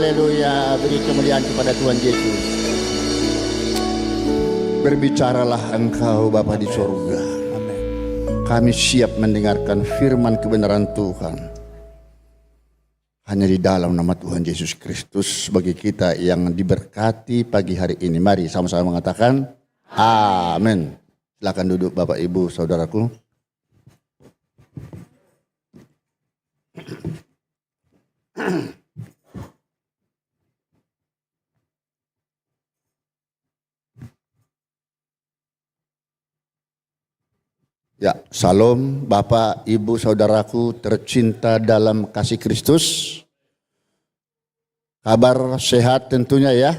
Haleluya, beri kemuliaan kepada Tuhan Yesus. Berbicaralah Engkau Bapa di surga. Amin. Kami siap mendengarkan firman kebenaran Tuhan. Hanya di dalam nama Tuhan Yesus Kristus bagi kita yang diberkati pagi hari ini. Mari sama-sama mengatakan amin. Silakan duduk Bapak Ibu Saudaraku. Ya, salam Bapak, Ibu, Saudaraku tercinta dalam kasih Kristus. Kabar sehat tentunya ya.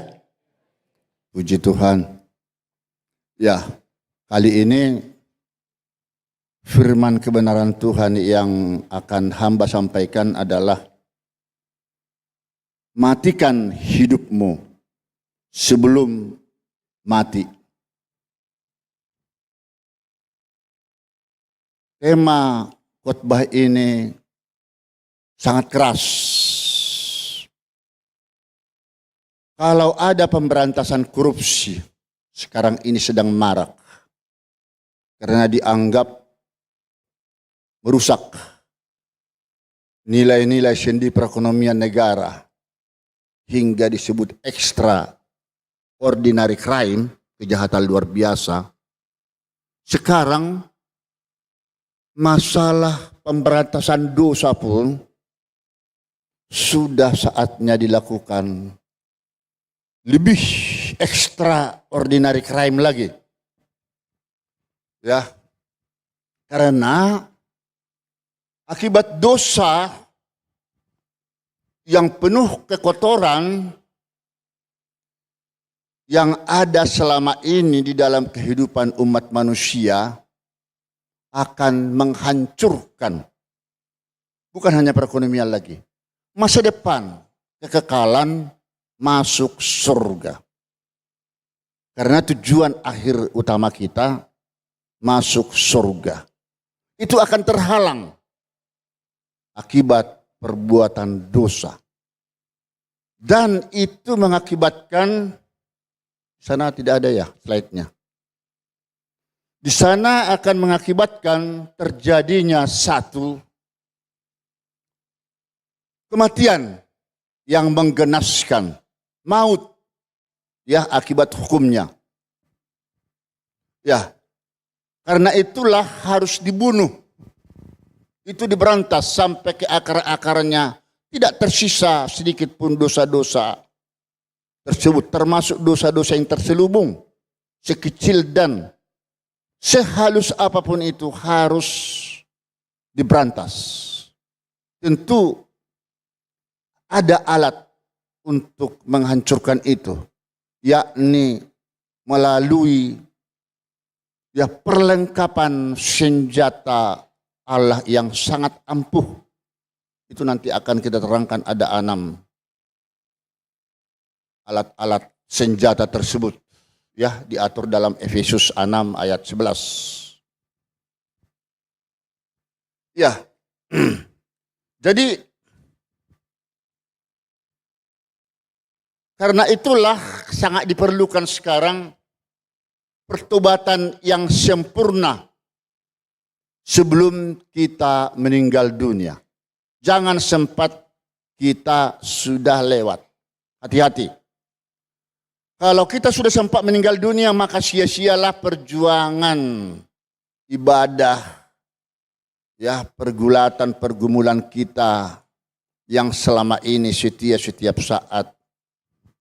Puji Tuhan. Ya, kali ini firman kebenaran Tuhan yang akan hamba sampaikan adalah matikan hidupmu sebelum mati. Tema khotbah ini sangat keras. Kalau ada pemberantasan korupsi, sekarang ini sedang marak. Karena dianggap merusak nilai-nilai sendi perekonomian negara. Hingga disebut extraordinary crime, kejahatan luar biasa. Sekarang masalah pemberantasan dosa pun sudah saatnya dilakukan lebih extraordinary crime lagi. Ya. Karena akibat dosa yang penuh kekotoran yang ada selama ini di dalam kehidupan umat manusia akan menghancurkan bukan hanya perekonomian lagi, masa depan, kekekalan masuk surga. Karena tujuan akhir utama kita masuk surga. Itu akan terhalang akibat perbuatan dosa. Dan itu mengakibatkan, sana tidak ada ya slide-nya. Di sana akan mengakibatkan terjadinya satu kematian yang menggenaskan, maut ya akibat hukumnya. Ya, karena itulah harus dibunuh. Itu diberantas sampai ke akar-akarnya, tidak tersisa sedikit pun dosa-dosa tersebut, termasuk dosa-dosa yang terselubung, sekecil dan sehalus apapun itu harus diberantas. Tentu ada alat untuk menghancurkan itu, yakni melalui ya perlengkapan senjata Allah yang sangat ampuh. Itu nanti akan kita terangkan, ada 6 alat-alat senjata tersebut. Ya, diatur dalam Efesus 6 ayat 11. Ya. Jadi karena itulah sangat diperlukan sekarang pertobatan yang sempurna sebelum kita meninggal dunia. Jangan sempat kita sudah lewat. Hati-hati. Kalau kita sudah sempat meninggal dunia, maka sia-sialah perjuangan ibadah, ya pergulatan-pergumulan kita yang selama ini setia setiap saat,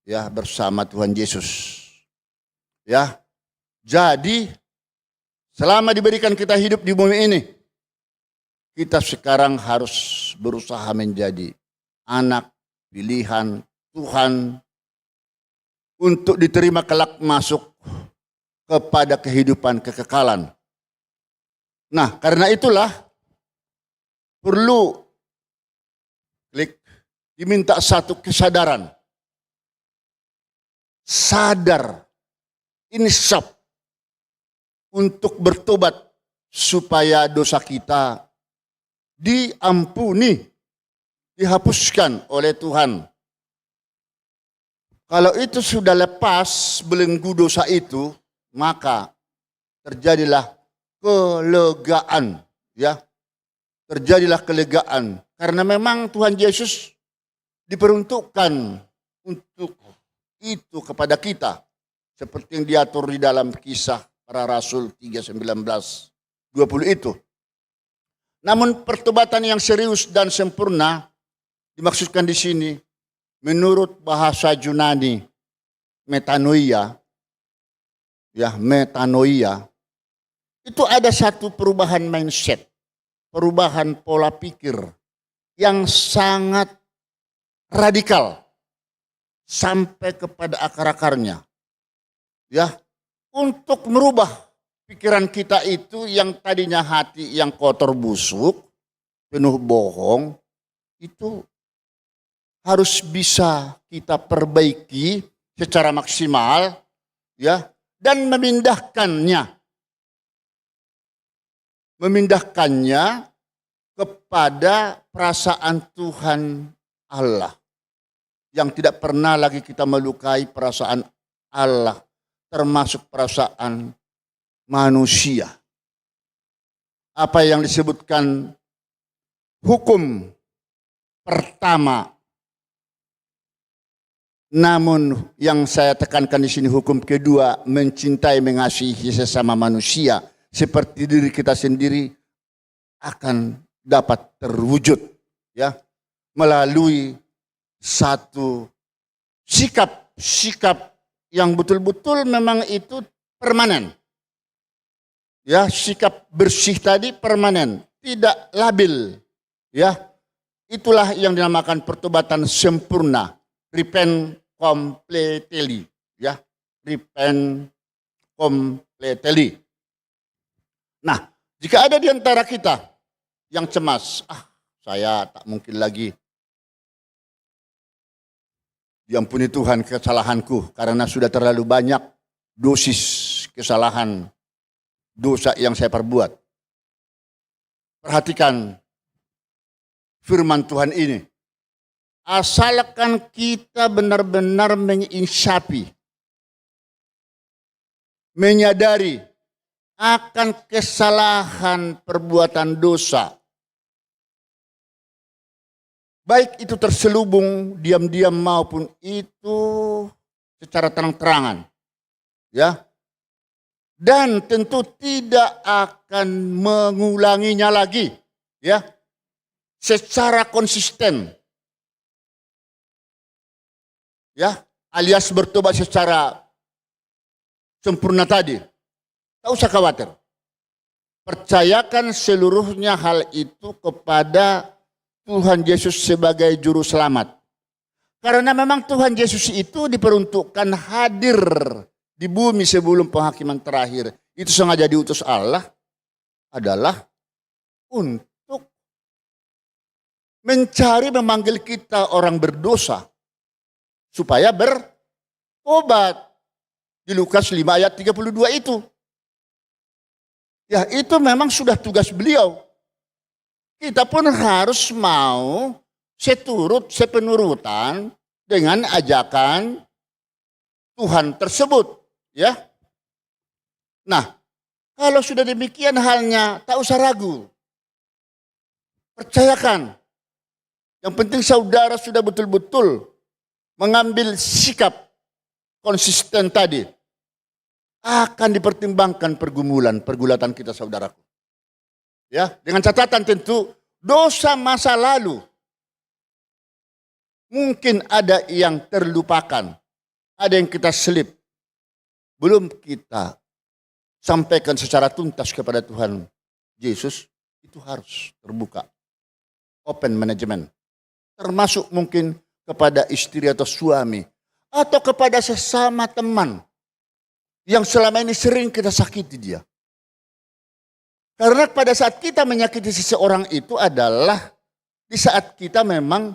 ya bersama Tuhan Yesus. Ya, jadi selama diberikan kita hidup di bumi ini, kita sekarang harus berusaha menjadi anak pilihan Tuhan, untuk diterima kelak masuk kepada kehidupan kekekalan. Nah, karena itulah perlu diminta satu kesadaran. Sadar, insaf untuk bertobat supaya dosa kita diampuni, dihapuskan oleh Tuhan. Kalau itu sudah lepas belenggu dosa itu, maka terjadilah kelegaan, ya. Terjadilah kelegaan karena memang Tuhan Yesus diperuntukkan untuk itu kepada kita seperti yang diatur di dalam Kisah Para Rasul 3:19-20 itu. Namun pertobatan yang serius dan sempurna dimaksudkan di sini menurut bahasa Yunani metanoia, ya, metanoia itu ada satu perubahan mindset, perubahan pola pikir yang sangat radikal sampai kepada akar-akarnya, ya, untuk merubah pikiran kita itu yang tadinya hati yang kotor busuk, penuh bohong, itu harus bisa kita perbaiki secara maksimal, ya, dan memindahkannya kepada perasaan Tuhan Allah yang tidak pernah lagi kita melukai perasaan Allah, termasuk perasaan manusia. Apa yang disebutkan hukum pertama, namun yang saya tekankan di sini hukum kedua, mencintai mengasihi sesama manusia seperti diri kita sendiri, akan dapat terwujud, ya, melalui satu sikap yang betul-betul memang itu permanen. Ya, sikap bersih tadi permanen, tidak labil, ya. Itulah yang dinamakan pertobatan sempurna, repent completely, ya, repent completely. Nah, jika ada di antara kita yang cemas, saya tak mungkin lagi diampuni Tuhan kesalahanku karena sudah terlalu banyak dosis kesalahan dosa yang saya perbuat. Perhatikan firman Tuhan ini. Asalkan kita benar-benar menginsapi, menyadari akan kesalahan perbuatan dosa, baik itu terselubung diam-diam maupun itu secara terang-terangan, ya, dan tentu tidak akan mengulanginya lagi, ya, secara konsisten, ya, alias bertobat secara sempurna tadi. Tak usah khawatir. Percayakan seluruhnya hal itu kepada Tuhan Yesus sebagai juru selamat. Karena memang Tuhan Yesus itu diperuntukkan hadir di bumi sebelum penghakiman terakhir. Itu sengaja diutus Allah adalah untuk mencari, memanggil kita orang berdosa supaya bertobat. Di Lukas 5 ayat 32 itu. Ya, itu memang sudah tugas beliau. Kita pun harus mau sepenurutan dengan ajakan Tuhan tersebut, ya. Nah, kalau sudah demikian halnya, tak usah ragu. Percayakan. Yang penting saudara sudah betul-betul mengambil sikap konsisten tadi. Akan dipertimbangkan pergulatan kita, saudaraku. Ya, dengan catatan tentu dosa masa lalu mungkin ada yang terlupakan, ada yang kita selip, belum kita sampaikan secara tuntas kepada Tuhan Yesus. Itu harus terbuka, open management, termasuk mungkin kepada istri atau suami atau kepada sesama teman yang selama ini sering kita sakiti dia. Karena pada saat kita menyakiti seseorang itu adalah di saat kita memang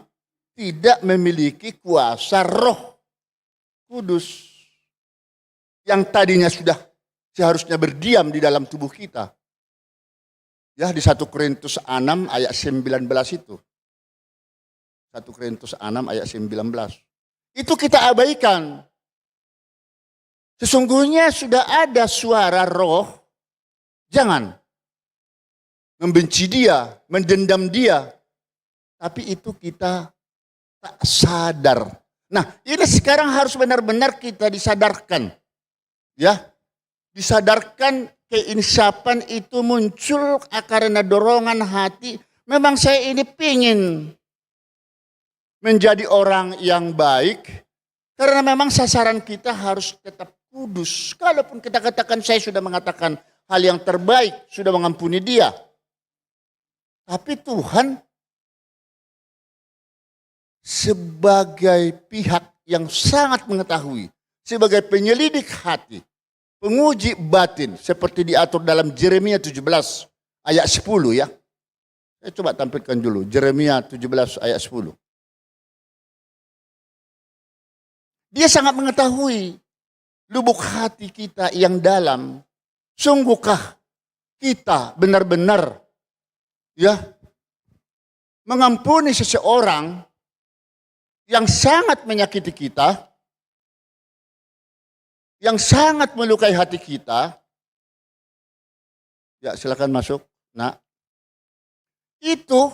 tidak memiliki kuasa Roh Kudus yang tadinya sudah seharusnya berdiam di dalam tubuh kita. Ya, di 1 Korintus 6 ayat 19 itu. 1 Korintus 6 ayat 19. itu kita abaikan. Sesungguhnya sudah ada suara roh, jangan membenci dia, mendendam dia. Tapi itu kita tak sadar. Nah, ini sekarang harus benar-benar kita disadarkan. Ya, disadarkan keinsapan itu muncul karena dorongan hati. Memang saya ini pingin menjadi orang yang baik. Karena memang sasaran kita harus tetap kudus. Kalaupun kita katakan saya sudah mengatakan hal yang terbaik, sudah mengampuni dia. Tapi Tuhan sebagai pihak yang sangat mengetahui, sebagai penyelidik hati, penguji batin, seperti diatur dalam Yeremia 17 ayat 10 ya. Saya coba tampilkan dulu, Yeremia 17 ayat 10. Dia sangat mengetahui lubuk hati kita yang dalam. Sungguhkah kita benar-benar ya mengampuni seseorang yang sangat menyakiti kita, yang sangat melukai hati kita? Ya, silakan masuk. Nah, itu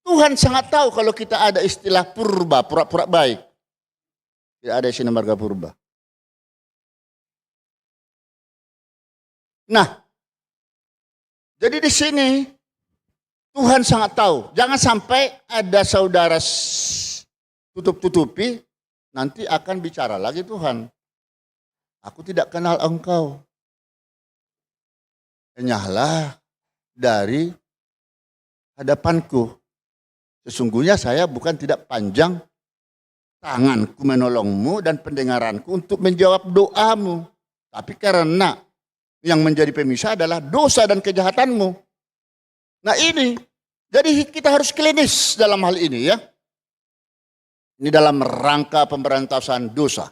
Tuhan sangat tahu kalau kita ada istilah purba, pura-pura baik. Tidak ada istilah marga purba. Nah, jadi di sini Tuhan sangat tahu. Jangan sampai ada saudara tutup-tutupi, nanti akan bicara lagi Tuhan. Aku tidak kenal engkau. Enyahlah dari hadapanku. Sesungguhnya saya bukan tidak panjang tanganku menolongmu dan pendengaranku untuk menjawab doamu. Tapi karena yang menjadi pemisah adalah dosa dan kejahatanmu. Nah ini, jadi kita harus klinis dalam hal ini ya. Ini dalam rangka pemberantasan dosa.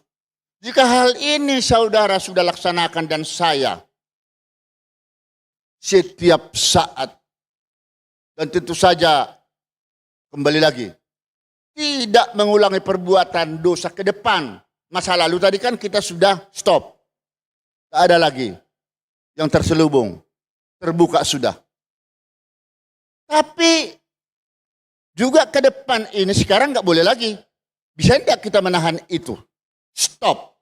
Jika hal ini saudara sudah laksanakan dan saya setiap saat, dan tentu saja kembali lagi, tidak mengulangi perbuatan dosa ke depan. Masa lalu tadi kan kita sudah stop. Tak ada lagi yang terselubung, terbuka sudah. Tapi juga ke depan ini sekarang nggak boleh lagi. Bisa tidak kita menahan itu? Stop.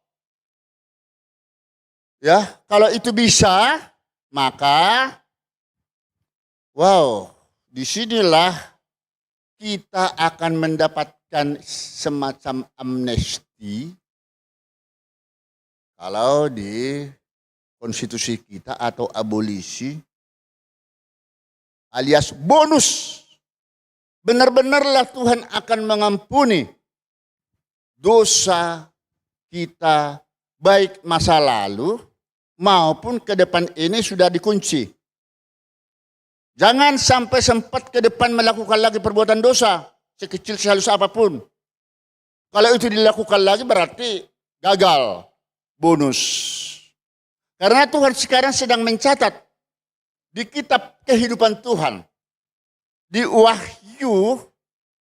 Ya, kalau itu bisa, maka wow, disinilah kita akan mendapatkan semacam amnesti kalau di konstitusi kita atau abolisi alias bonus. Benar-benarlah Tuhan akan mengampuni dosa kita baik masa lalu maupun ke depan ini sudah dikunci. Jangan sampai sempat ke depan melakukan lagi perbuatan dosa, sekecil sehalus apapun. Kalau itu dilakukan lagi berarti gagal, bonus. Karena Tuhan sekarang sedang mencatat di kitab kehidupan Tuhan. Di Wahyu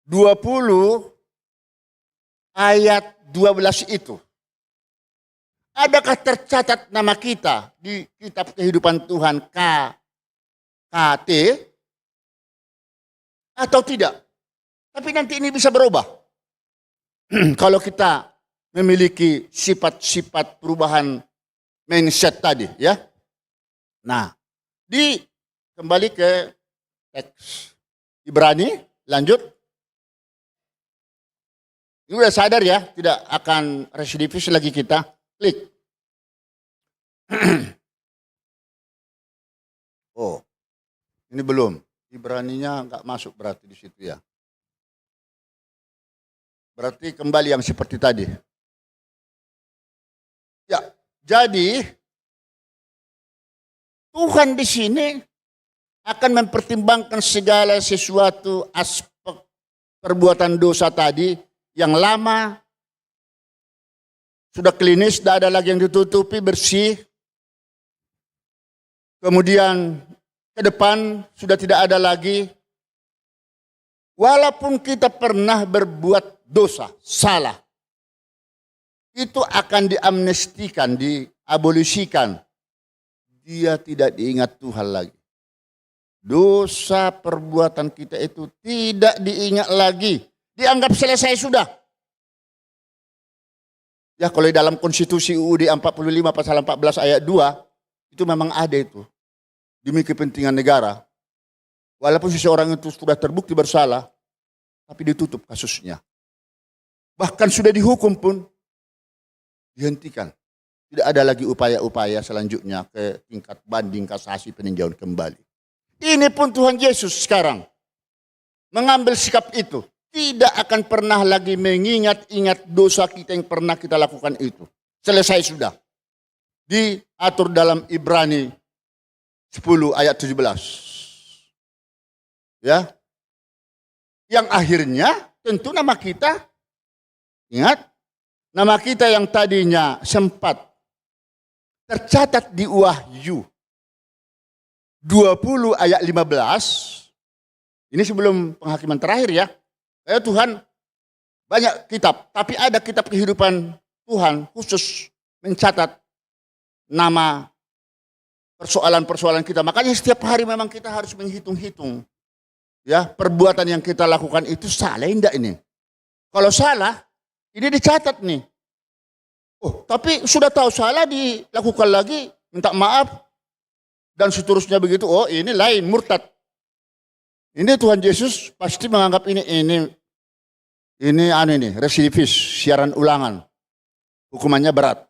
20 ayat 12 itu. Adakah tercatat nama kita di kitab kehidupan Tuhan KT atau tidak? Tapi nanti ini bisa berubah. Kalau kita memiliki sifat-sifat perubahan mindset tadi ya. Nah, kembali ke teks Ibrani, lanjut. Ini udah sadar ya, tidak akan residivis lagi kita. Klik. Oh, ini belum. Ibraninya nggak masuk berarti di situ ya. Berarti kembali yang seperti tadi. Ya, jadi Tuhan di sini akan mempertimbangkan segala sesuatu aspek perbuatan dosa tadi yang lama sudah klinis, tidak ada lagi yang ditutupi, bersih. Kemudian ke depan sudah tidak ada lagi. Walaupun kita pernah berbuat dosa, salah, itu akan diamnestikan, diabolisikan. Dia tidak diingat Tuhan lagi. Dosa perbuatan kita itu tidak diingat lagi. Dianggap selesai sudah. Ya kalau di dalam konstitusi UUD 45 pasal 14 ayat 2, itu memang ada itu. Demi kepentingan negara. Walaupun seseorang itu sudah terbukti bersalah, tapi ditutup kasusnya. Bahkan sudah dihukum pun, dihentikan. Tidak ada lagi upaya-upaya selanjutnya ke tingkat banding, kasasi, peninjauan kembali. Ini pun Tuhan Yesus sekarang mengambil sikap itu. Tidak akan pernah lagi mengingat-ingat dosa kita yang pernah kita lakukan itu. Selesai sudah. Diatur dalam Ibrani 10 ayat 17. Ya. Yang akhirnya tentu nama kita, ingat, nama kita yang tadinya sempat tercatat di Wahyu 20 ayat 15. Ini sebelum penghakiman terakhir ya. Ya Tuhan banyak kitab, tapi ada kitab kehidupan Tuhan khusus mencatat nama persoalan-persoalan kita. Makanya setiap hari memang kita harus menghitung-hitung. Ya, perbuatan yang kita lakukan itu salah enggak ini? Kalau salah, ini dicatat nih. Oh, tapi sudah tahu salah dilakukan lagi, minta maaf. Dan seterusnya begitu, oh ini lain, murtad. Ini Tuhan Yesus pasti menganggap ini residivis, siaran ulangan. Hukumannya berat.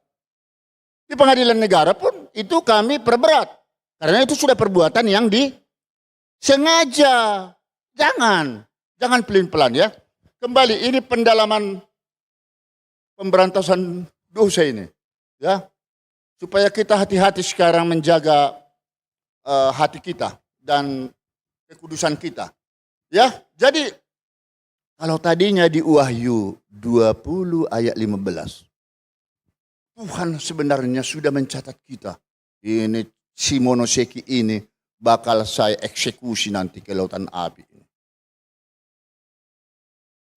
Di pengadilan negara pun itu kami perberat. Karena itu sudah perbuatan yang disengaja. Jangan pelin-pelan ya. Kembali ini pendalaman pemberantasan dosa ini. Ya. Supaya kita hati-hati sekarang menjaga hati kita dan kekudusan kita. Ya, jadi kalau tadinya di Wahyu 20 ayat 15. Tuhan sebenarnya sudah mencatat kita. Ini si Monoseki ini bakal saya eksekusi nanti ke lautan api.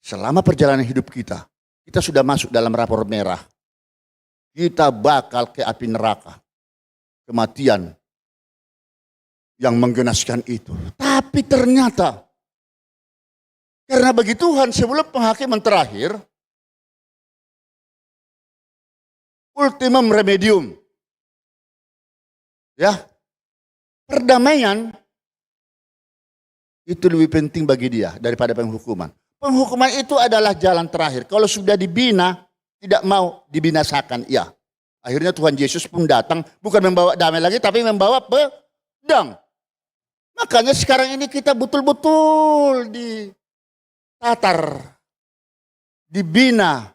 Selama perjalanan hidup kita sudah masuk dalam rapor merah. Kita bakal ke api neraka. Kematian yang menggenaskan itu. Tapi ternyata karena bagi Tuhan sebelum penghakiman terakhir, ultimum remedium, ya, perdamaian itu lebih penting bagi dia daripada penghukuman. Penghukuman itu adalah jalan terakhir. Kalau sudah dibina, tidak mau dibinasakan, ya. Akhirnya Tuhan Yesus pun datang, bukan membawa damai lagi, tapi membawa pedang. Makanya sekarang ini kita betul-betul ditatar, dibina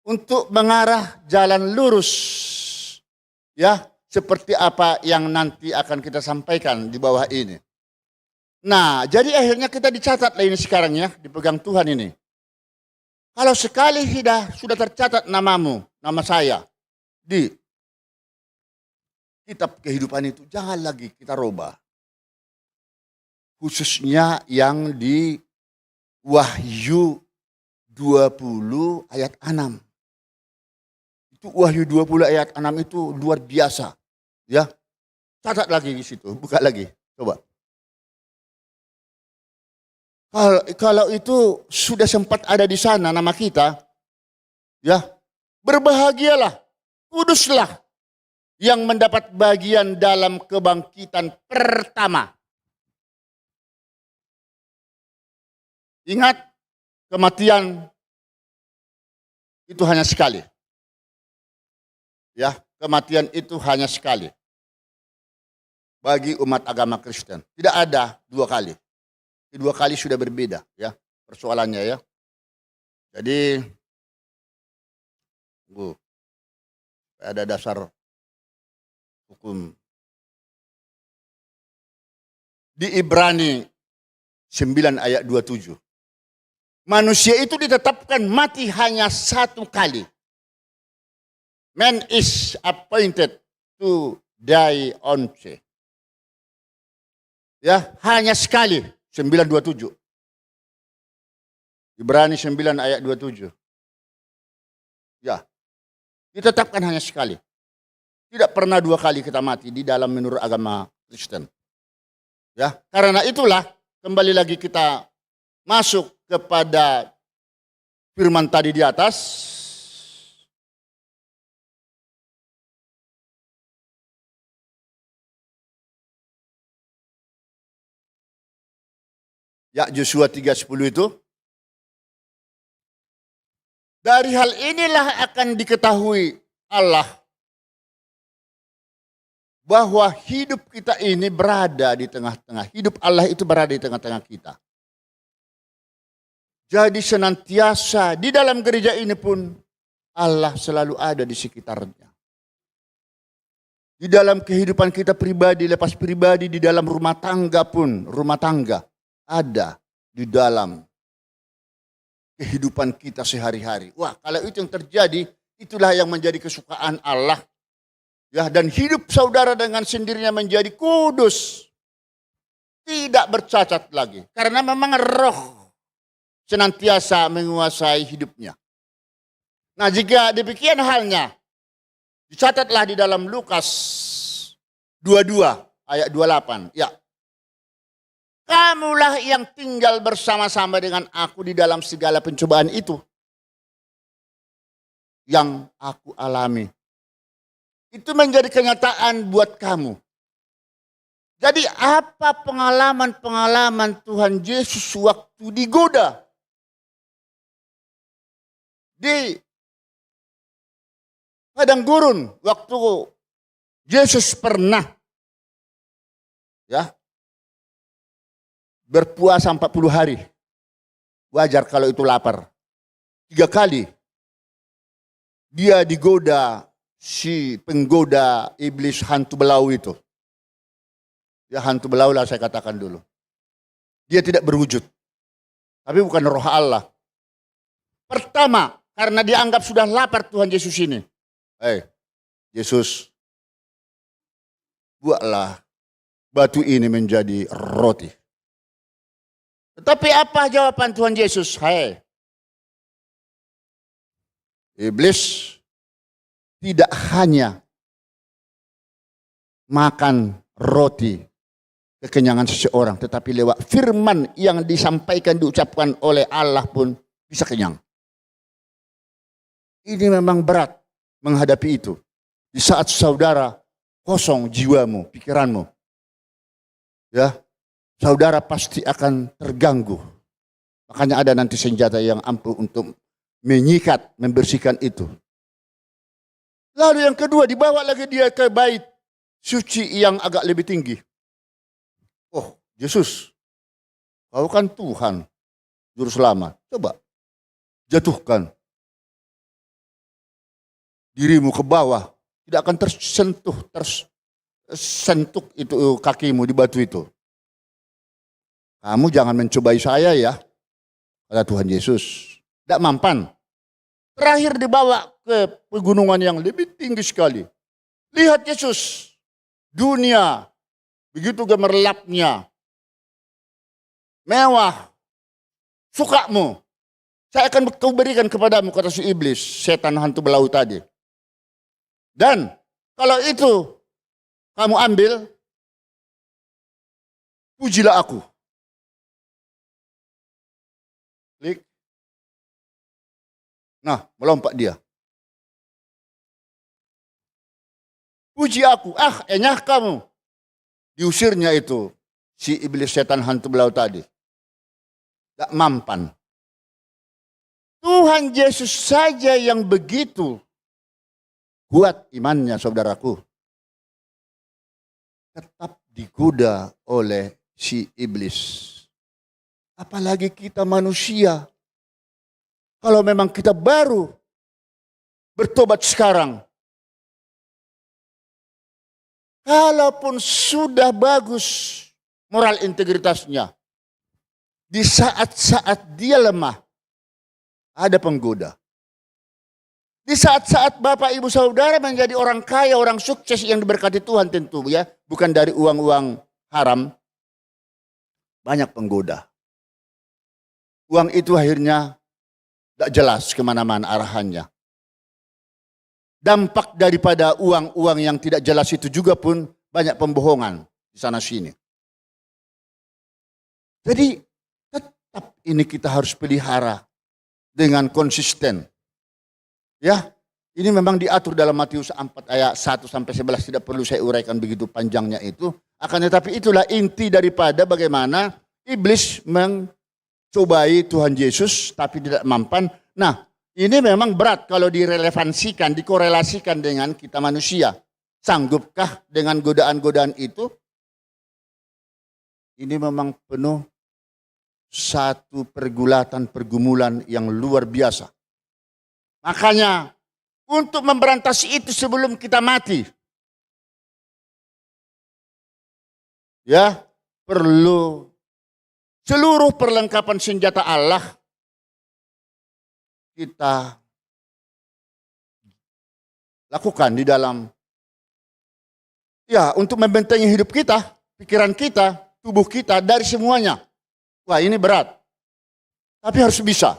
untuk mengarah jalan lurus. Ya, seperti apa yang nanti akan kita sampaikan di bawah ini. Nah, jadi akhirnya kita dicatat lah ini sekarang ya, dipegang Tuhan ini. Kalau sekali sudah tercatat namamu, nama saya, di kitab kehidupan itu, jangan lagi kita rubah. Khususnya yang di Wahyu 20 ayat 6. Itu Wahyu 20 ayat 6 itu luar biasa. Ya. Catat lagi di situ, buka lagi. Coba. Kalau itu sudah sempat ada di sana nama kita, ya, berbahagialah, kuduslah yang mendapat bagian dalam kebangkitan pertama. Ingat, kematian itu hanya sekali. Ya, kematian itu hanya sekali. Bagi umat agama Kristen. Tidak ada dua kali. Dua kali sudah berbeda ya persoalannya ya. Jadi ada dasar hukum. Di Ibrani 9 ayat 27. Manusia itu ditetapkan mati hanya satu kali. Man is appointed to die once. Ya, hanya sekali. 9:27. Ibrani 9 ayat 27. Ya. Ditetapkan hanya sekali. Tidak pernah dua kali kita mati di dalam menurut agama Kristen. Ya, karena itulah kembali lagi kita masuk kepada firman tadi di atas. Ya, Yosua 3:10 itu. Dari hal inilah akan diketahui Allah bahwa hidup kita ini berada di tengah-tengah. Hidup Allah itu berada di tengah-tengah kita. Jadi senantiasa di dalam gereja ini pun Allah selalu ada di sekitarnya. Di dalam kehidupan kita pribadi, lepas pribadi, di dalam rumah tangga pun, rumah tangga ada di dalam kehidupan kita sehari-hari. Wah, kalau itu yang terjadi, itulah yang menjadi kesukaan Allah. Ya, dan hidup saudara dengan sendirinya menjadi kudus. Tidak bercacat lagi. Karena memang roh senantiasa menguasai hidupnya. Nah, jika demikian halnya, dicatatlah di dalam Lukas 22 ayat 28. Ya. Kamulah yang tinggal bersama-sama dengan aku di dalam segala pencobaan itu yang aku alami. Itu menjadi kenyataan buat kamu. Jadi apa pengalaman-pengalaman Tuhan Yesus waktu digoda? Di padang gurun waktu Yesus pernah berpuasa 40 hari. Wajar kalau itu lapar. 3 kali dia digoda si penggoda iblis hantu belau itu. Ya, hantu belau lah saya katakan dulu. Dia tidak berwujud. Tapi bukan roh Allah. Pertama, karena dianggap sudah lapar Tuhan Yesus ini. Yesus, buatlah batu ini menjadi roti. Tetapi apa jawaban Tuhan Yesus? Iblis tidak hanya makan roti kekenyangan seseorang, tetapi lewat firman yang disampaikan, diucapkan oleh Allah pun bisa kenyang. Ini memang berat menghadapi itu. Di saat saudara kosong jiwamu, pikiranmu. Ya, saudara pasti akan terganggu. Makanya ada nanti senjata yang ampuh untuk menyikat, membersihkan itu. Lalu yang kedua, dibawa lagi dia ke bait suci yang agak lebih tinggi. Oh, Yesus, kau kan Tuhan, Juru Selamat. Coba jatuhkan dirimu ke bawah. Tidak akan tersentuh itu kakimu di batu itu. Kamu jangan mencobai saya ya, kata Tuhan Yesus. Tidak mampan. Terakhir dibawa ke pegunungan yang lebih tinggi sekali. Lihat Yesus, dunia begitu gemerlapnya, mewah, sukamu. Saya akan berikan kepadamu, kata si iblis, setan hantu belau tadi. Dan kalau itu kamu ambil, pujilah aku. Klik. Nah, melompat dia. Puji aku, enyah kamu. Diusirnya itu si iblis setan hantu belau tadi. Gak mampan. Tuhan Yesus saja yang begitu kuat imannya, saudaraku. Tetap digoda oleh si iblis. Apalagi kita manusia. Kalau memang kita baru bertobat sekarang. Kalaupun sudah bagus moral integritasnya. Di saat-saat dia lemah. Ada penggoda. Di saat-saat Bapak Ibu Saudara menjadi orang kaya, orang sukses yang diberkati Tuhan tentu ya. Bukan dari uang-uang haram. Banyak penggoda. Uang itu akhirnya tidak jelas kemana-mana arahannya. dampak daripada uang-uang yang tidak jelas itu juga pun banyak pembohongan di sana sini. Jadi tetap ini kita harus pelihara dengan konsisten. Ya, ini memang diatur dalam Matius 4 ayat 1 sampai 11, tidak perlu saya uraikan begitu panjangnya itu. Akan tetapi itulah inti daripada bagaimana iblis mencobai Tuhan Yesus tapi tidak mampan. Nah, ini memang berat kalau direlevansikan, dikorelasikan dengan kita manusia. Sanggupkah dengan godaan-godaan itu? Ini memang penuh satu pergumulan yang luar biasa. Makanya untuk memberantas itu sebelum kita mati, ya, perlu seluruh perlengkapan senjata Allah kita lakukan di dalam, ya, untuk membentengi hidup kita, pikiran kita, tubuh kita dari semuanya. Wah, ini berat, tapi harus bisa.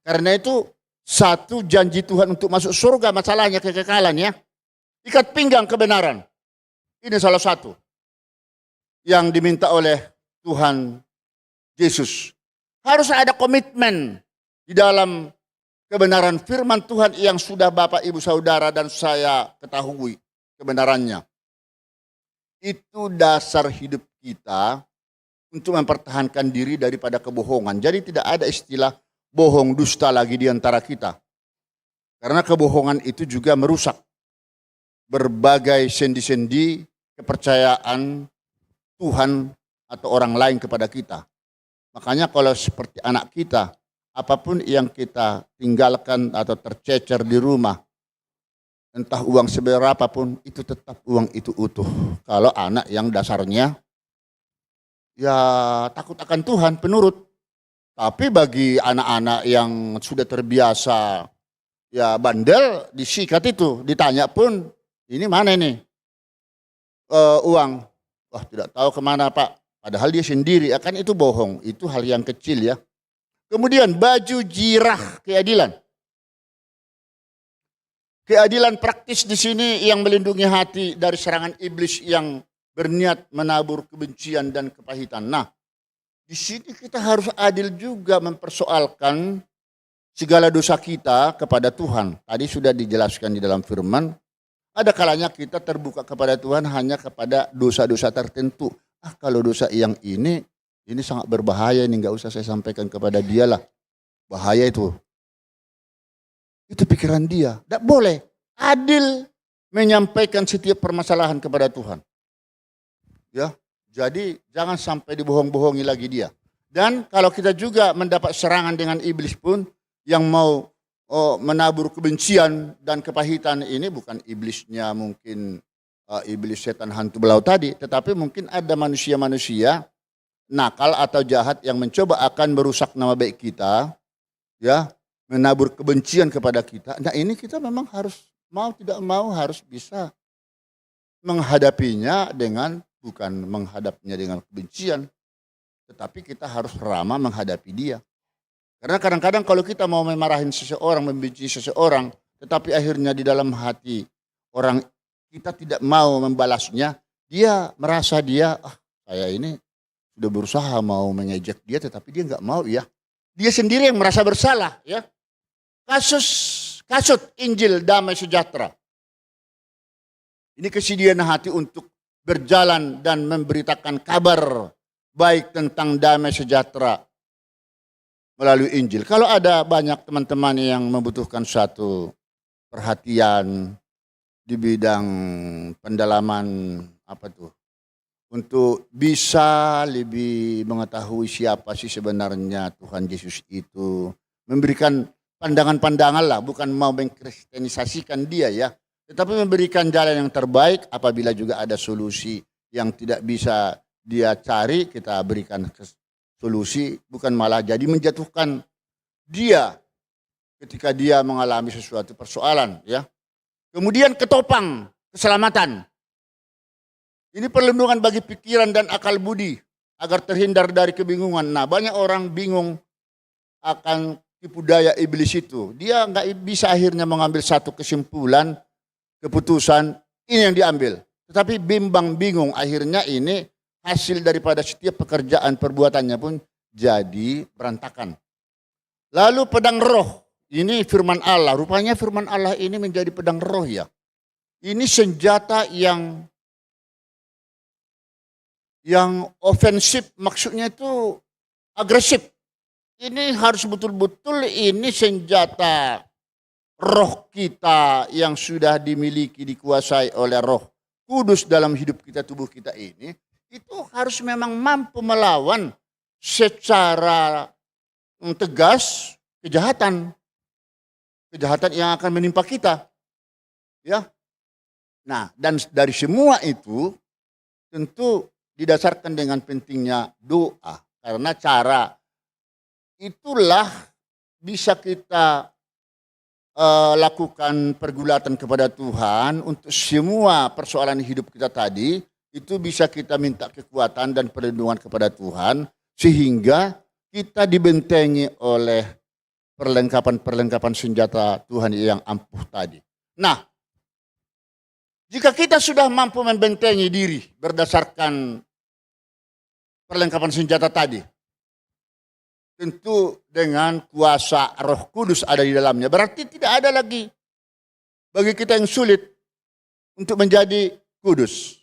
Karena itu satu janji Tuhan untuk masuk surga, masalahnya kekekalan, ya. Ikat pinggang kebenaran. Ini salah satu yang diminta oleh Tuhan Yesus. Harus ada komitmen di dalam kebenaran firman Tuhan yang sudah Bapak, Ibu, Saudara, dan saya ketahui kebenarannya. Itu dasar hidup kita untuk mempertahankan diri daripada kebohongan. Jadi tidak ada istilah bohong, dusta lagi di antara kita. Karena kebohongan itu juga merusak berbagai sendi-sendi kepercayaan Tuhan atau orang lain kepada kita. Makanya kalau seperti anak kita, apapun yang kita tinggalkan atau tercecer di rumah, entah uang seberapa pun, itu tetap uang itu utuh. Kalau anak yang dasarnya ya takut akan Tuhan, penurut. Tapi bagi anak-anak yang sudah terbiasa ya bandel, disikat itu, ditanya pun, ini mana ini uang? Wah, tidak tahu kemana Pak. Padahal dia sendiri, akan itu bohong. Itu hal yang kecil, ya. Kemudian baju jirah keadilan. Keadilan praktis di sini yang melindungi hati dari serangan iblis yang berniat menabur kebencian dan kepahitan. Nah, di sini kita harus adil juga mempersoalkan segala dosa kita kepada Tuhan. Tadi sudah dijelaskan di dalam firman, ada kalanya kita terbuka kepada Tuhan hanya kepada dosa-dosa tertentu. Kalau dosa yang ini sangat berbahaya, ini nggak usah saya sampaikan kepada dia lah. Bahaya itu. Itu pikiran dia. Tidak boleh adil menyampaikan setiap permasalahan kepada Tuhan. Ya, jadi jangan sampai dibohong-bohongi lagi dia. Dan kalau kita juga mendapat serangan dengan iblis pun yang mau menabur kebencian dan kepahitan, ini bukan iblisnya mungkin iblis setan hantu belau tadi, tetapi mungkin ada manusia-manusia nakal atau jahat yang mencoba akan merusak nama baik kita, ya, menabur kebencian kepada kita. Nah, ini kita memang harus mau tidak mau harus bisa menghadapinya dengan, bukan menghadapnya dengan kebencian, tetapi kita harus ramah menghadapi dia. Karena kadang-kadang kalau kita mau memarahin seseorang, membenci seseorang, tetapi akhirnya di dalam hati orang kita tidak mau membalasnya, dia merasa saya ini sudah berusaha mau mengejek dia, tetapi dia nggak mau, ya. Dia sendiri yang merasa bersalah, ya. Kasut Injil damai sejahtera. Ini kesediaan hati untuk berjalan dan memberitakan kabar baik tentang damai sejahtera melalui Injil. Kalau ada banyak teman-teman yang membutuhkan suatu perhatian di bidang pendalaman untuk bisa lebih mengetahui siapa sih sebenarnya Tuhan Yesus itu, memberikan pandangan-pandangan lah, bukan mau mengkristenisasikan dia, ya, tetapi memberikan jalan yang terbaik. Apabila juga ada solusi yang tidak bisa dia cari, kita berikan solusi, bukan malah jadi menjatuhkan dia ketika dia mengalami sesuatu persoalan, ya. Kemudian ketopang keselamatan. Ini perlindungan bagi pikiran dan akal budi agar terhindar dari kebingungan. Nah, banyak orang bingung akan tipu daya iblis itu. Dia nggak bisa akhirnya mengambil satu kesimpulan, keputusan, ini yang diambil. Tetapi bimbang bingung, akhirnya ini hasil daripada setiap pekerjaan perbuatannya pun jadi berantakan. Lalu pedang roh, ini firman Allah. Rupanya firman Allah ini menjadi pedang roh ya. Ini senjata yang ofensif, maksudnya itu agresif. Ini harus betul-betul ini senjata roh kita yang sudah dimiliki, dikuasai oleh Roh Kudus dalam hidup kita, tubuh kita ini. Itu harus memang mampu melawan secara tegas kejahatan yang akan menimpa kita. Ya. Nah, dan dari semua itu tentu didasarkan dengan pentingnya doa. Karena cara itulah bisa kita lakukan pergulatan kepada Tuhan untuk semua persoalan hidup kita tadi. Itu bisa kita minta kekuatan dan perlindungan kepada Tuhan. Sehingga kita dibentengi oleh perlengkapan-perlengkapan senjata Tuhan yang ampuh tadi. Nah, jika kita sudah mampu membentengi diri berdasarkan perlengkapan senjata tadi, tentu dengan kuasa Roh Kudus ada di dalamnya. Berarti tidak ada lagi bagi kita yang sulit untuk menjadi kudus.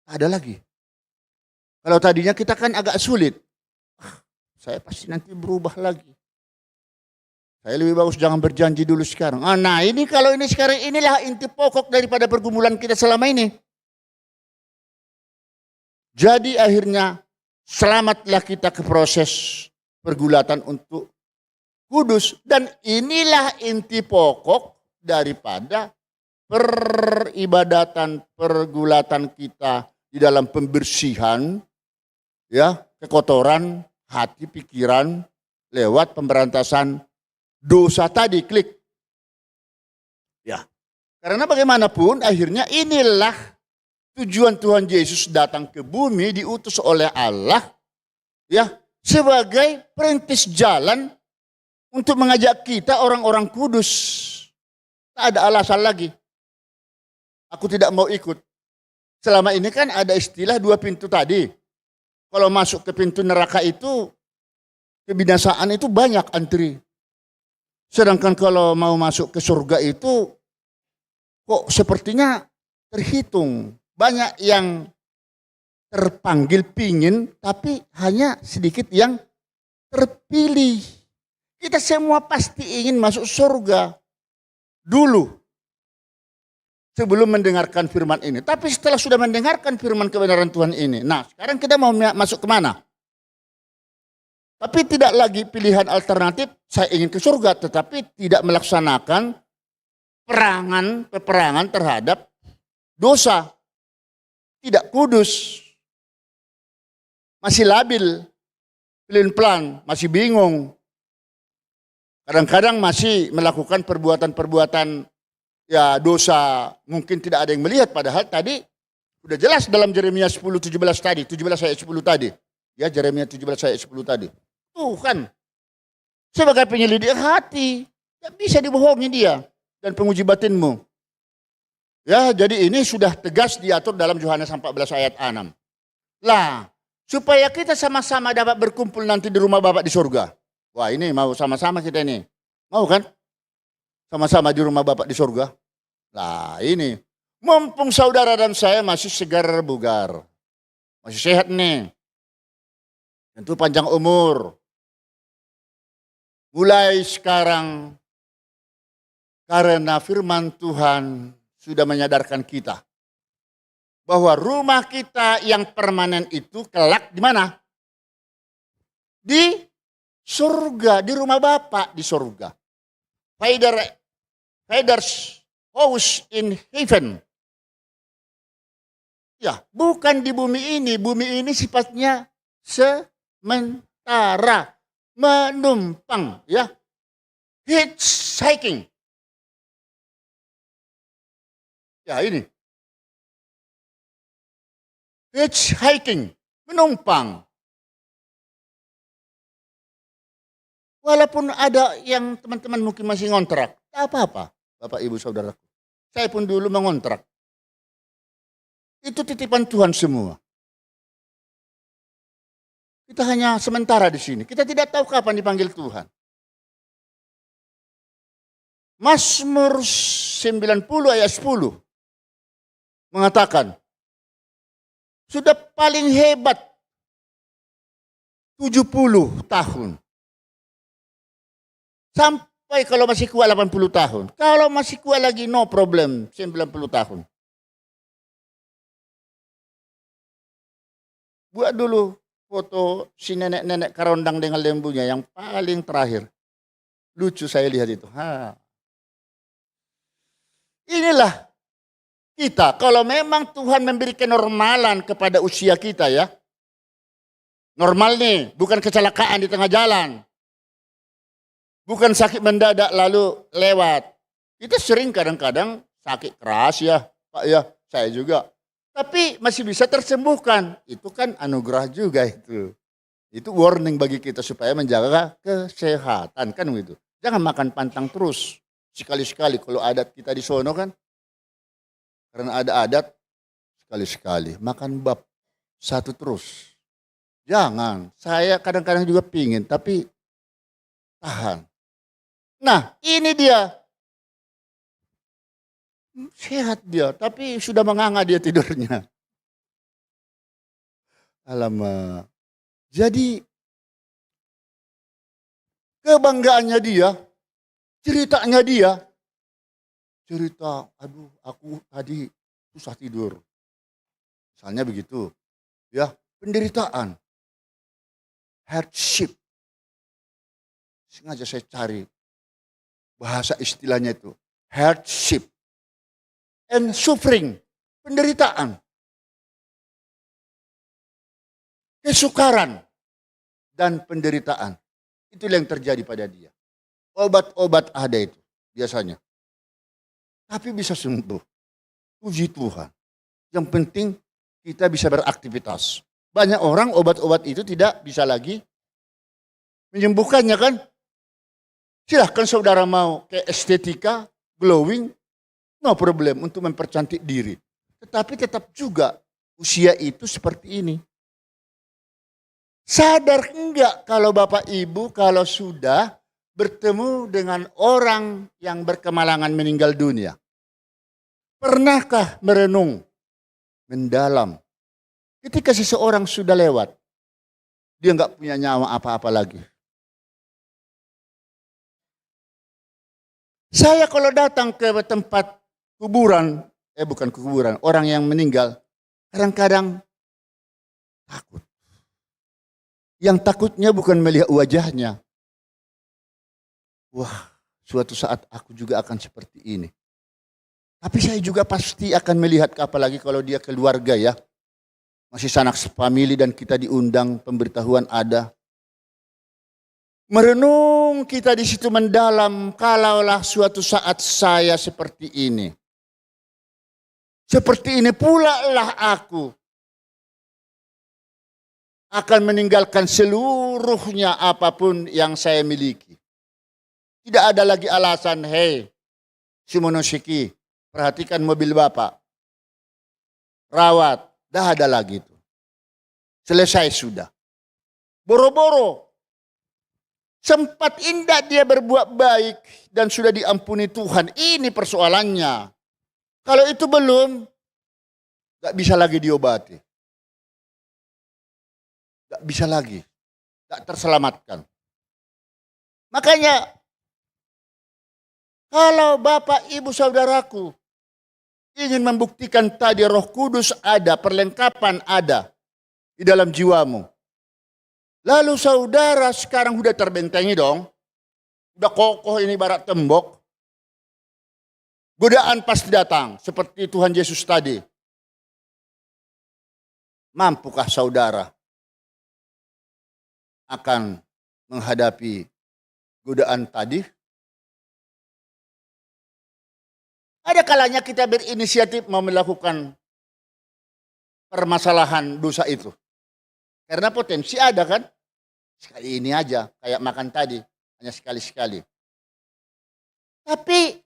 Tak ada lagi. Kalau tadinya kita kan agak sulit. Saya pasti nanti berubah lagi. Saya lebih bagus jangan berjanji dulu sekarang. Nah ini kalau ini sekarang, inilah inti pokok daripada pergumulan kita selama ini. Jadi akhirnya selamatlah kita ke proses pergulatan untuk kudus. Dan inilah inti pokok daripada peribadatan, pergulatan kita di dalam pembersihan, ya, kekotoran hati, pikiran, lewat pemberantasan dosa tadi, klik. Ya, karena bagaimanapun akhirnya inilah tujuan Tuhan Yesus datang ke bumi, diutus oleh Allah, ya, sebagai perintis jalan untuk mengajak kita orang-orang kudus. Tak ada alasan lagi. Aku tidak mau ikut. Selama ini kan ada istilah dua pintu tadi. Kalau masuk ke pintu neraka itu, kebinasaan itu banyak antri. Sedangkan kalau mau masuk ke surga itu, kok sepertinya terhitung. Banyak yang terpanggil pingin, tapi hanya sedikit yang terpilih. Kita semua pasti ingin masuk surga dulu sebelum mendengarkan firman ini. Tapi setelah sudah mendengarkan firman kebenaran Tuhan ini, nah sekarang kita mau masuk kemana? Tapi tidak lagi pilihan alternatif, saya ingin ke surga, tetapi tidak melaksanakan peperangan terhadap dosa. Tidak kudus. Masih labil, pelin-pelan, masih bingung. Kadang-kadang masih melakukan perbuatan-perbuatan ya dosa, mungkin tidak ada yang melihat, padahal tadi sudah jelas dalam Yeremia 10:17 tadi, 17 ayat 10 tadi. Ya, Yeremia 17 ayat 10 tadi. Tuhan sebagai penyelidik hati, tidak bisa dibohongi dia dan penguji batinmu. Ya, jadi ini sudah tegas diatur dalam Yohanes 14 ayat 6. Lah, supaya kita sama-sama dapat berkumpul nanti di rumah Bapak di surga. Wah, ini mau sama-sama kita ini. Mau kan? Sama-sama di rumah Bapak di surga. Lah, ini mumpung saudara dan saya masih segar bugar. Masih sehat nih. Tentu panjang umur. Mulai sekarang, karena firman Tuhan sudah menyadarkan kita bahwa rumah kita yang permanen itu kelak di mana? Di surga, di rumah Bapa di surga. Father's house in heaven. Ya, bukan di bumi ini. Bumi ini sifatnya sementara, menumpang, ya, hitchhiking. Ya ini, hitchhiking, menumpang. Walaupun ada yang teman-teman mungkin masih ngontrak, tak apa-apa, Bapak Ibu Saudaraku. Saya pun dulu mengontrak. Itu titipan Tuhan semua. Kita hanya sementara di sini. Kita tidak tahu kapan dipanggil Tuhan. Mazmur 90 ayat 10 mengatakan, sudah paling hebat 70 tahun. Sampai kalau masih kuat 80 tahun. Kalau masih kuat lagi no problem 90 tahun. Buat dulu foto si nenek-nenek karondang dengan lembunya yang paling terakhir. Lucu saya lihat itu. Inilah kita. Kalau memang Tuhan memberi kenormalan kepada usia kita ya. Normal nih, bukan kecelakaan di tengah jalan. Bukan sakit mendadak lalu lewat. Kita sering kadang-kadang sakit keras ya, Pak ya, saya juga. Tapi masih bisa tersembuhkan. Itu kan anugerah juga itu. Itu warning bagi kita supaya menjaga kesehatan kan begitu. Jangan makan pantang terus. Sekali-sekali kalau adat kita di sono kan. Karena ada adat sekali-sekali. Makan bab satu terus. Jangan. Saya kadang-kadang juga pingin tapi tahan. Nah ini dia. Sehat dia, tapi sudah menganga dia tidurnya. Alamak. Jadi kebanggaannya dia, ceritanya dia, cerita, aduh aku tadi susah tidur. Misalnya begitu, ya penderitaan, hardship. Sengaja saya cari bahasa istilahnya itu, hardship. And suffering, penderitaan, kesukaran, dan penderitaan. Itulah yang terjadi pada dia. Obat-obat ada itu biasanya. Tapi bisa sembuh. Puji Tuhan. Yang penting kita bisa beraktivitas. Banyak orang obat-obat itu tidak bisa lagi menyembuhkannya kan. Silahkan saudara mau ke estetika, glowing, no problem untuk mempercantik diri. Tetapi tetap juga usia itu seperti ini. Sadar enggak kalau Bapak Ibu kalau sudah bertemu dengan orang yang berkemalangan meninggal dunia? Pernahkah merenung mendalam ketika seseorang sudah lewat, dia enggak punya nyawa apa-apa lagi? Saya kalau datang ke tempat kuburan, bukan kuburan, orang yang meninggal, kadang-kadang takut. Yang takutnya bukan melihat wajahnya. Wah, suatu saat aku juga akan seperti ini. Tapi saya juga pasti akan melihat, apalagi kalau dia keluarga ya. Masih sanak sepamili dan kita diundang, pemberitahuan ada. Merenung kita di situ mendalam, kalaulah suatu saat saya seperti ini. Seperti ini pula lah aku akan meninggalkan seluruhnya apapun yang saya miliki. Tidak ada lagi alasan, hei Simonosiki, perhatikan mobil Bapak. Rawat, dah ada lagi itu. Selesai sudah. Boro-boro. Sempat indah dia berbuat baik dan sudah diampuni Tuhan. Ini persoalannya. Kalau itu belum, gak bisa lagi diobati. Gak bisa lagi. Gak terselamatkan. Makanya, kalau Bapak, Ibu, Saudaraku ingin membuktikan tadi Roh Kudus ada, perlengkapan ada di dalam jiwamu. Lalu saudara sekarang udah terbentengi dong. Udah kokoh ini ibarat tembok. Godaan pasti datang, seperti Tuhan Yesus tadi. Mampukah saudara akan menghadapi godaan tadi? Ada kalanya kita berinisiatif mau melakukan permasalahan dosa itu. Karena potensi ada kan? Sekali ini aja, kayak makan tadi. hanya sekali-sekali. Tapi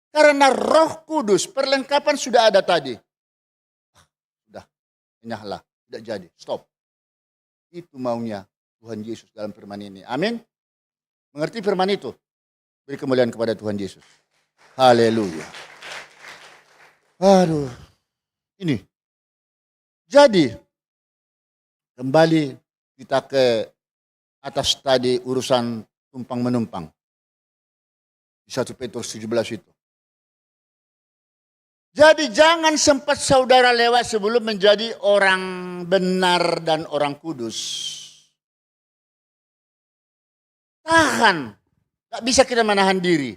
karena Roh Kudus, perlengkapan sudah ada tadi. Sudah, nyahlah, tidak jadi, stop. Itu maunya Tuhan Yesus dalam firman ini. Amin. Mengerti firman itu? Beri kemuliaan kepada Tuhan Yesus. Haleluya. Aduh. Ini. Jadi, kembali kita ke atas tadi urusan tumpang menumpang. Di 1 Petrus 17 itu. Jadi jangan sempat saudara lewat sebelum menjadi orang benar dan orang kudus. Tahan. Tak bisa kita menahan diri.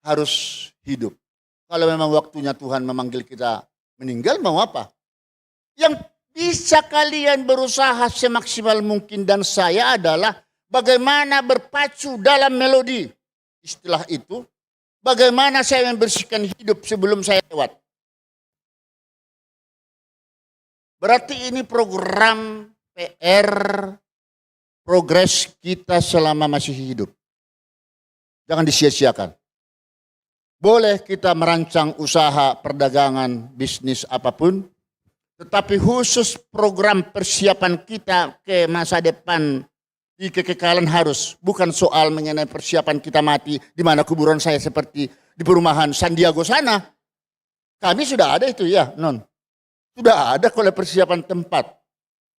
Harus hidup. Kalau memang waktunya Tuhan memanggil kita meninggal, mau apa? Yang bisa kalian berusaha semaksimal mungkin dan saya adalah bagaimana berpacu dalam melodi. Istilah itu. Bagaimana saya membersihkan hidup sebelum saya lewat. Berarti ini program PR, progres kita selama masih hidup. Jangan disia-siakan. Boleh kita merancang usaha, perdagangan, bisnis apapun. Tetapi khusus program persiapan kita ke masa depan, di kekekalan harus, bukan soal mengenai persiapan kita mati, di mana kuburan saya seperti di perumahan San Diego sana. Kami sudah ada itu ya, non. Sudah ada kalau persiapan tempat.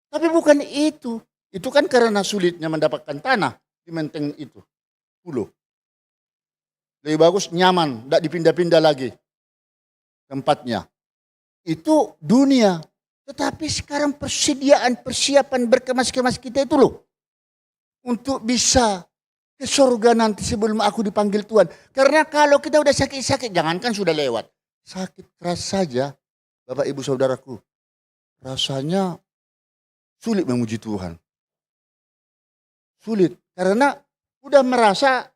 Tapi bukan itu. Itu kan karena sulitnya mendapatkan tanah di menteng itu. Pulau. Lebih bagus nyaman, tidak dipindah-pindah lagi tempatnya. Itu dunia. Tetapi sekarang persiapan berkemas-kemas kita itu loh. Untuk bisa ke surga nanti sebelum aku dipanggil Tuhan. Karena kalau kita udah sakit-sakit, jangankan sudah lewat. Sakit keras saja, Bapak Ibu Saudaraku. Rasanya sulit memuji Tuhan. Sulit, karena udah merasa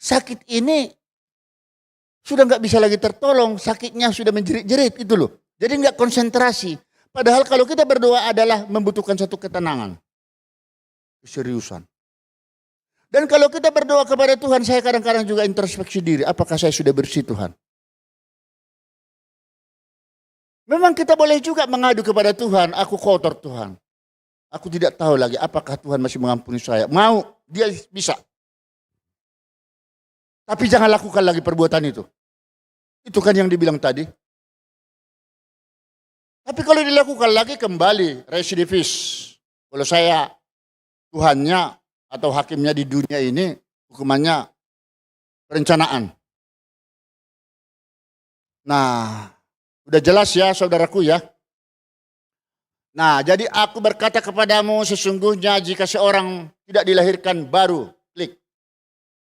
sakit ini sudah nggak bisa lagi tertolong. Sakitnya sudah menjerit-jerit itu loh. Jadi nggak konsentrasi. Padahal kalau kita berdoa adalah membutuhkan satu ketenangan. Keseriusan. Dan kalau kita berdoa kepada Tuhan, saya kadang-kadang juga introspeksi diri. Apakah saya sudah bersih Tuhan? Memang kita boleh juga mengadu kepada Tuhan. Aku kotor Tuhan. Aku tidak tahu lagi apakah Tuhan masih mengampuni saya. Mau, dia bisa. Tapi jangan lakukan lagi perbuatan itu. Itu kan yang dibilang tadi. Tapi kalau dilakukan lagi kembali residivis. Kalau saya Tuhannya atau hakimnya di dunia ini hukumannya perencanaan. Nah, udah jelas ya saudaraku ya. Nah, jadi aku berkata kepadamu sesungguhnya jika seorang tidak dilahirkan baru, klik.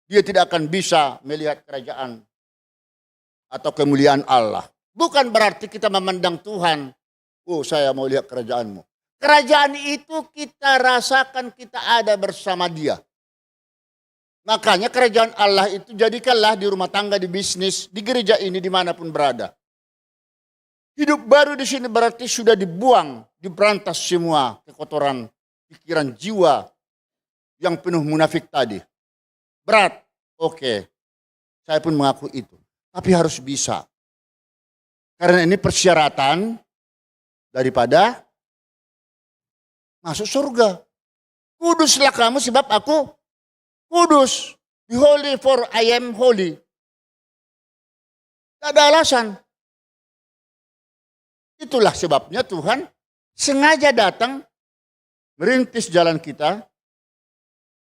Dia tidak akan bisa melihat kerajaan atau kemuliaan Allah. Bukan berarti kita memandang Tuhan, oh saya mau lihat kerajaanmu. Kerajaan itu kita rasakan kita ada bersama Dia. Makanya kerajaan Allah itu jadikanlah di rumah tangga, di bisnis, di gereja ini, dimanapun berada. Hidup baru di sini berarti sudah dibuang, diberantas semua kekotoran pikiran jiwa yang penuh munafik tadi. Berat, oke. Saya pun mengaku itu. Tapi harus bisa. Karena ini persyaratan daripada masuk surga. Kuduslah kamu sebab aku kudus. Be holy for I am holy. Tak ada alasan. Itulah sebabnya Tuhan sengaja datang merintis jalan kita.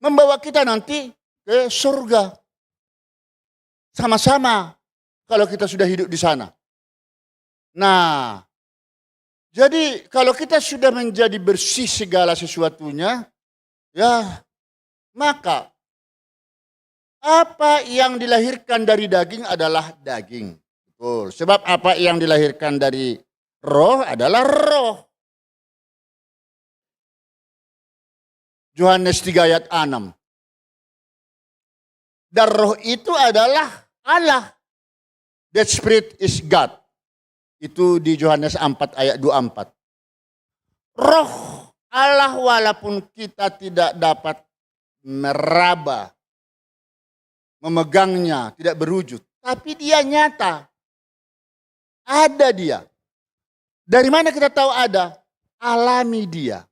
Membawa kita nanti ke surga. Sama-sama kalau kita sudah hidup di sana. Nah, jadi kalau kita sudah menjadi bersih segala sesuatunya, ya maka apa yang dilahirkan dari daging adalah daging. Betul. Sebab apa yang dilahirkan dari roh adalah roh. Yohanes 3 ayat 6. Dan roh itu adalah Allah. That spirit is God. Itu di Yohanes 4 ayat 24. Roh Allah walaupun kita tidak dapat meraba, memegangnya, tidak berwujud. Tapi dia nyata. Ada dia. Dari mana kita tahu ada? Alami dia.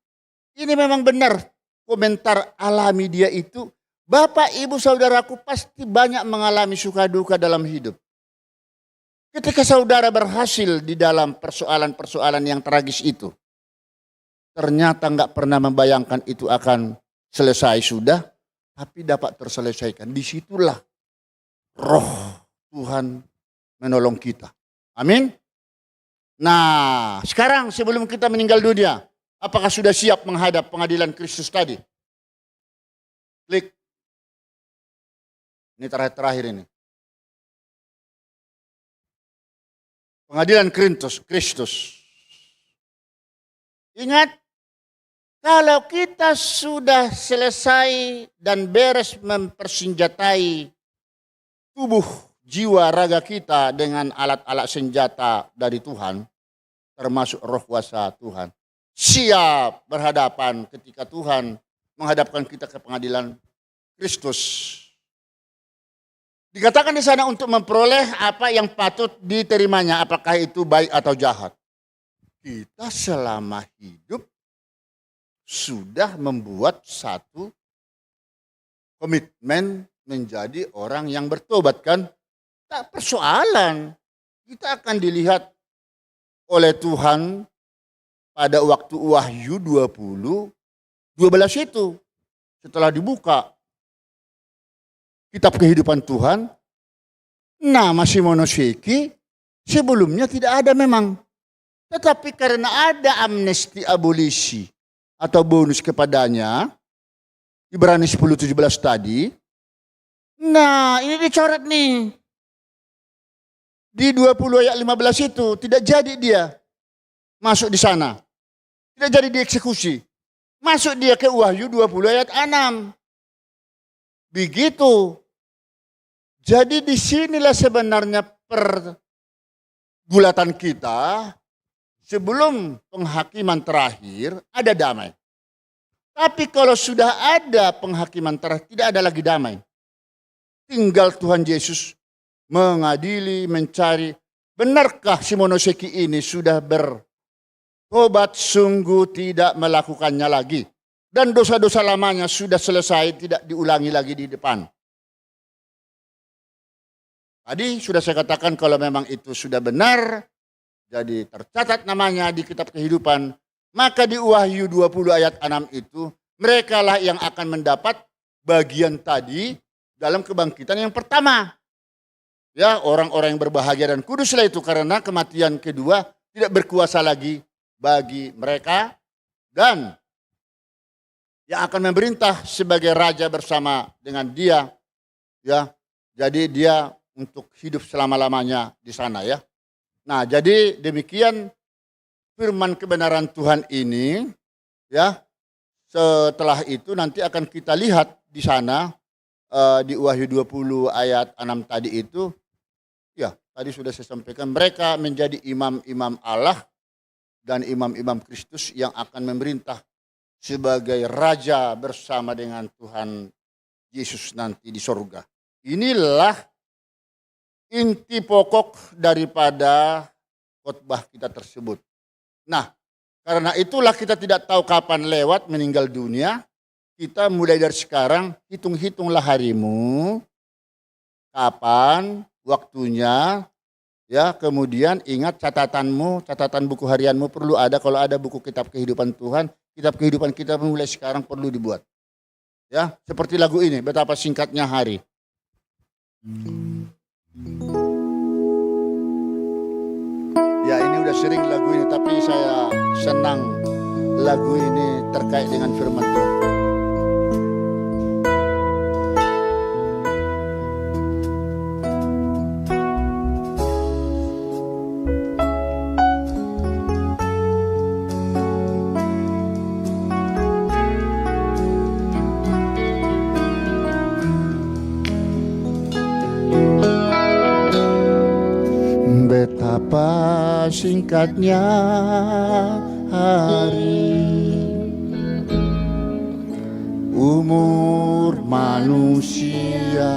Ini memang benar komentar alami dia itu. Bapak, ibu, saudaraku pasti banyak mengalami suka duka dalam hidup. Ketika saudara berhasil di dalam persoalan-persoalan yang tragis itu. Ternyata nggak pernah membayangkan itu akan selesai sudah. Tapi dapat terselesaikan. Disitulah roh Tuhan menolong kita. Amin. Nah, sekarang sebelum kita meninggal dunia, apakah sudah siap menghadap pengadilan Kristus tadi? Klik. Ini terakhir ini. Pengadilan Kristus. Ingat, kalau kita sudah selesai dan beres mempersenjatai tubuh, jiwa, raga kita dengan alat-alat senjata dari Tuhan, termasuk roh kuasa Tuhan, siap berhadapan ketika Tuhan menghadapkan kita ke pengadilan Kristus. Dikatakan di sana untuk memperoleh apa yang patut diterimanya, apakah itu baik atau jahat. Kita selama hidup sudah membuat satu komitmen menjadi orang yang bertobat, kan? Tak persoalan. Kita akan dilihat oleh Tuhan pada waktu Wahyu 12 itu. Setelah dibuka kitab kehidupan Tuhan, nama Simonoseki sebelumnya tidak ada memang. Tetapi karena ada amnesti abolisi atau bonus kepadanya, Ibrani 10:17 tadi, nah ini dicoret nih. Di 20 ayat 15 itu tidak jadi dia masuk di sana. Tidak jadi dieksekusi. Masuk dia ke Wahyu 20 ayat 6. Begitu. Jadi disinilah sebenarnya pergulatan kita. Sebelum penghakiman terakhir ada damai. Tapi kalau sudah ada penghakiman terakhir tidak ada lagi damai. Tinggal Tuhan Yesus mengadili, mencari. Benarkah Simonoseki ini sudah bertobat sungguh tidak melakukannya lagi. Dan dosa-dosa lamanya sudah selesai, tidak diulangi lagi di depan. Tadi sudah saya katakan kalau memang itu sudah benar, jadi tercatat namanya di kitab kehidupan, maka di Wahyu 20 ayat 6 itu, merekalah yang akan mendapat bagian tadi dalam kebangkitan yang pertama. Ya, orang-orang yang berbahagia dan kuduslah itu karena kematian kedua tidak berkuasa lagi bagi mereka dan yang akan memerintah sebagai raja bersama dengan dia. Ya, jadi dia untuk hidup selama-lamanya di sana ya. Nah, jadi demikian firman kebenaran Tuhan ini ya. Setelah itu nanti akan kita lihat di sana di Wahyu 20 ayat 6 tadi itu. Ya, tadi sudah saya sampaikan mereka menjadi imam-imam Allah dan imam-imam Kristus yang akan memerintah sebagai raja bersama dengan Tuhan Yesus nanti di sorga. Inilah inti pokok daripada khotbah kita tersebut. Nah, karena itulah kita tidak tahu kapan lewat meninggal dunia. Kita mulai dari sekarang hitung-hitunglah harimu, kapan waktunya, ya. Kemudian ingat catatanmu, catatan buku harianmu perlu ada. Kalau ada buku kitab kehidupan Tuhan, kitab kehidupan kita mulai sekarang perlu dibuat. Ya, seperti lagu ini, betapa singkatnya hari. Ya, ini udah sering lagu ini, tapi saya senang lagu ini terkait dengan firman Tuhan. Betapa singkatnya hari umur manusia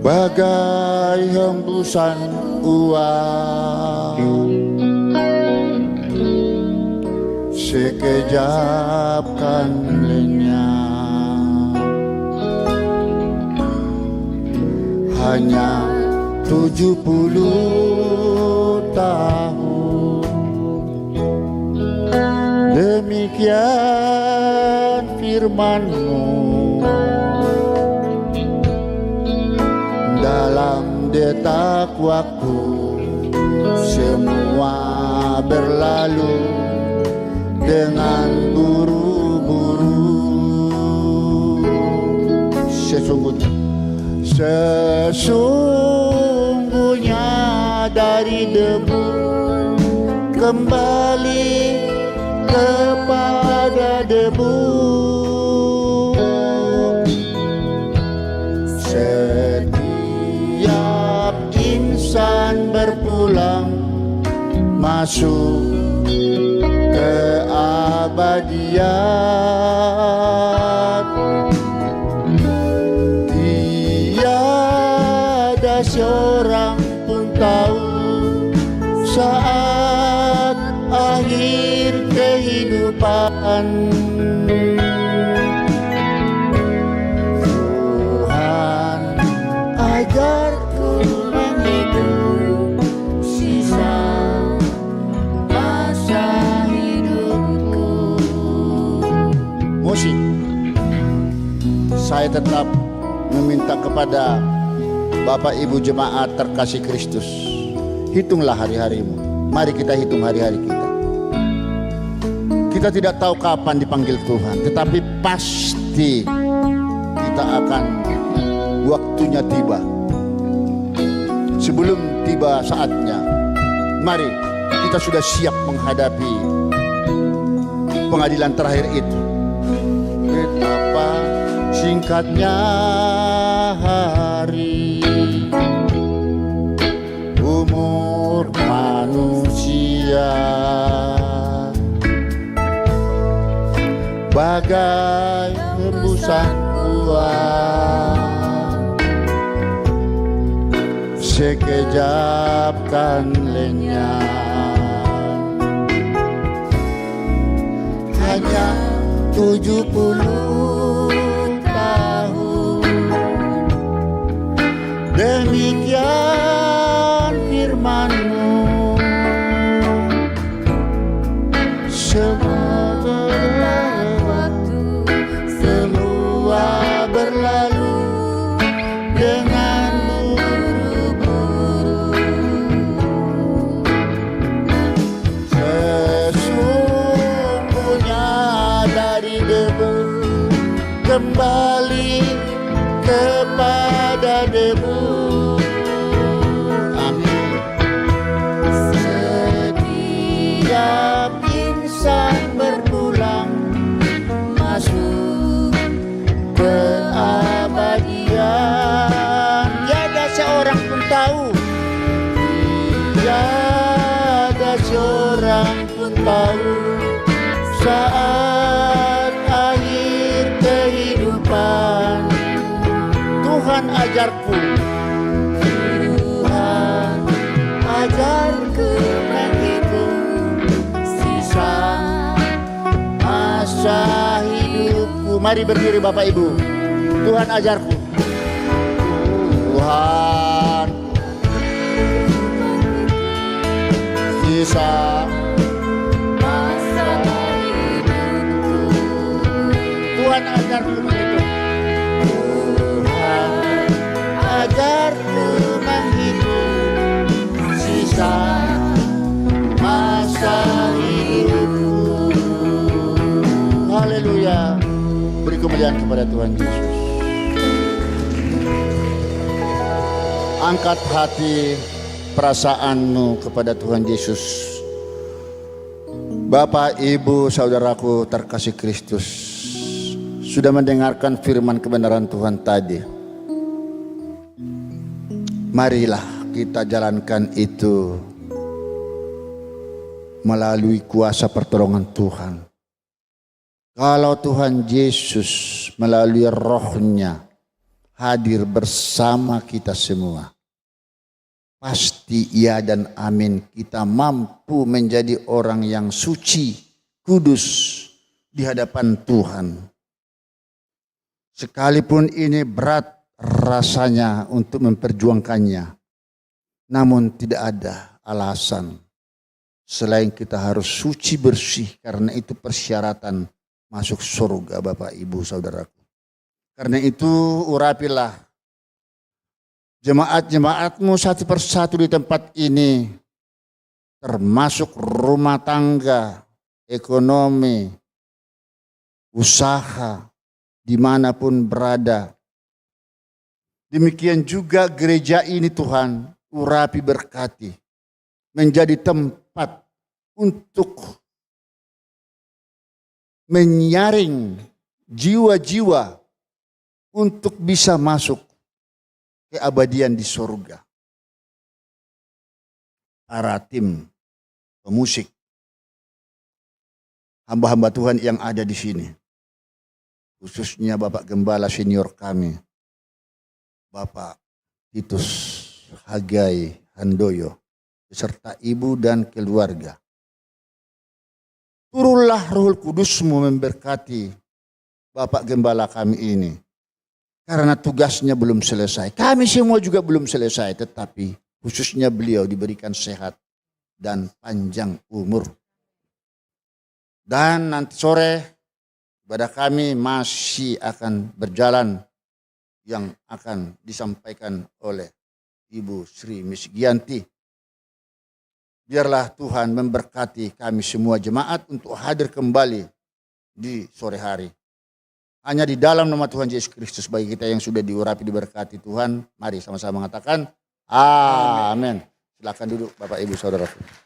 bagai hembusan uang, sekejap kan lenyap. Hanya 70 tahun, demikian firman-Mu. Dalam detak waktu semua berlalu dengan buru-buru. Sesungguhnya dari debu kembali kepada debu. Setiap insan berpulang masuk ke abadian. Tiada seorang pun tahu saat akhir kehidupan. Tuhan, ajarku menghidup sisa masa hidupku. Musik. Saya tetap meminta kepada Bapak Ibu jemaat terkasih Kristus, hitunglah hari-harimu. Mari kita hitung hari-hari kita. Kita tidak tahu kapan dipanggil Tuhan, tetapi pasti kita akan waktunya tiba. Sebelum tiba saatnya, mari kita sudah siap menghadapi pengadilan terakhir itu. Betapa singkatnya hari, umur manusia bagai hembusan uang, sekejap kan lenyap. Hanya 70 tahun, demikian firman-Mu. Semua berlalu dengan buru-buru. Sesungguhnya dari debu kembali kepada debu. Amin. Setiap insan berpulang masuk ke abadian. Tiada seorang pun tahu, tiada seorang pun tahu saat akhir kehidupan. Tuhan ajarku, Tuhan ajarku menghitung sisa masa hidupku. Mari berdiri Bapak Ibu. Tuhan ajarku, Tuhan sisa masa hidupku. Tuhan ajarku menghitung. Tuhan ajarku menghitung sisa masa hidupku. Haleluya. Beri kemuliaan kepada Tuhan Yesus. Angkat hati perasaanmu kepada Tuhan Yesus. Bapak, Ibu, saudaraku terkasih Kristus, sudah mendengarkan firman kebenaran Tuhan tadi. Marilah kita jalankan itu melalui kuasa pertolongan Tuhan. Kalau Tuhan Yesus melalui rohnya hadir bersama kita semua, pasti iya dan amin kita mampu menjadi orang yang suci, kudus di hadapan Tuhan. Sekalipun ini berat rasanya untuk memperjuangkannya, namun tidak ada alasan selain kita harus suci bersih, karena itu persyaratan masuk surga Bapak Ibu Saudaraku. Karena itu urapilah jemaat-jemaatmu satu persatu di tempat ini, termasuk rumah tangga, ekonomi, usaha, dimanapun berada. Demikian juga gereja ini Tuhan, urapi berkati, menjadi tempat untuk menyaring jiwa-jiwa untuk bisa masuk keabadian di surga. Para tim pemusik, hamba-hamba Tuhan yang ada di sini, khususnya Bapak Gembala senior kami, Bapak Titus Hagai Handoyo, beserta ibu dan keluarga. Turunlah Roh Kudus-Mu memberkati Bapak Gembala kami ini. Karena tugasnya belum selesai. Kami semua juga belum selesai, tetapi khususnya beliau diberikan sehat dan panjang umur. Dan nanti sore ibadah kami masih akan berjalan yang akan disampaikan oleh Ibu Sri Misgianti. Biarlah Tuhan memberkati kami semua jemaat untuk hadir kembali di sore hari. Hanya di dalam nama Tuhan Yesus Kristus bagi kita yang sudah diurapi diberkati Tuhan. Mari sama-sama mengatakan amin. Silakan duduk Bapak Ibu Saudaraku.